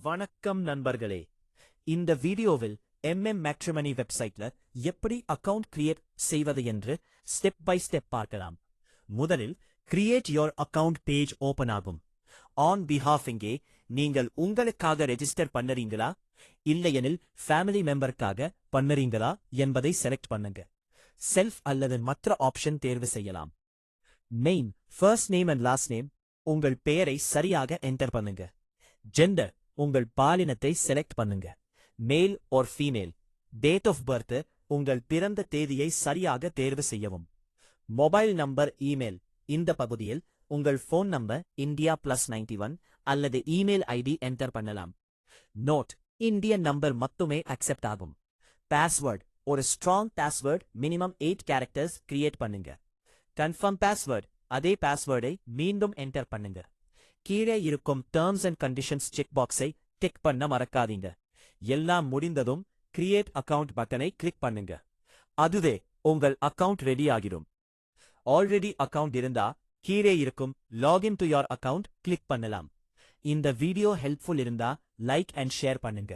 வணக்கம் நண்பர்களே. இந்த வீடியோவில் Matrimony வெப்சைட்ல எப்படி அக்கவுண்ட் கிரியேட் செய்வது என்று ஸ்டெப் பை ஸ்டெப் பார்க்கலாம். முதலில் create your account page open ஆகும். ஆன் பிஹாஃப் இங்கே நீங்கள் உங்களுக்காக ரெஜிஸ்டர் பண்ணுறீங்களா இல்லையெனில் ஃபேமிலி மெம்பருக்காக பண்ணுறீங்களா என்பதை செலக்ட் பண்ணுங்க. செல்ஃப் அல்லது மற்ற ஆப்ஷன் தேர்வு செய்யலாம். Name, first name and last name, உங்கள் பெயரை சரியாக என்டர் பண்ணுங்க. ஜெண்டர், உங்கள் பாலினத்தை செலக்ட் பண்ணுங்க. Male or female. Date of birth, உங்கள் பிறந்த தேதியை சரியாக தேர்வு செய்யவும். மொபைல் நம்பர், இமெயில், இந்த பகுதியில் உங்கள் ஃபோன் நம்பர் India +91 அல்லது இமெயில் ஐடி என்டர் பண்ணலாம். நோட், இந்தியன் நம்பர் மட்டுமே அக்செப்ட் ஆகும். பாஸ்வேர்ட், ஒரு strong password minimum 8 characters create பண்ணுங்க. கன்ஃபார்ம் பாஸ்வேர்ட், அதே பாஸ்வேர்டை மீண்டும் என்டர் பண்ணுங்க. கீழே இருக்கும் டேர்ம்ஸ் அண்ட் கண்டிஷன்ஸ் செக் பாக்ஸை டிக் பண்ண மறக்காதீங்க. எல்லாம் முடிந்ததும் கிரியேட் அக்கவுண்ட் பட்டனை கிளிக் பண்ணுங்க. அதுவே உங்கள் அக்கவுண்ட் ரெடி ஆகிடும். ஆல்ரெடி அக்கவுண்ட் இருந்தா கீழே இருக்கும் login to your account click பண்ணலாம். இந்த வீடியோ ஹெல்ப்ஃபுல் இருந்தா லைக் அண்ட் ஷேர் பண்ணுங்க.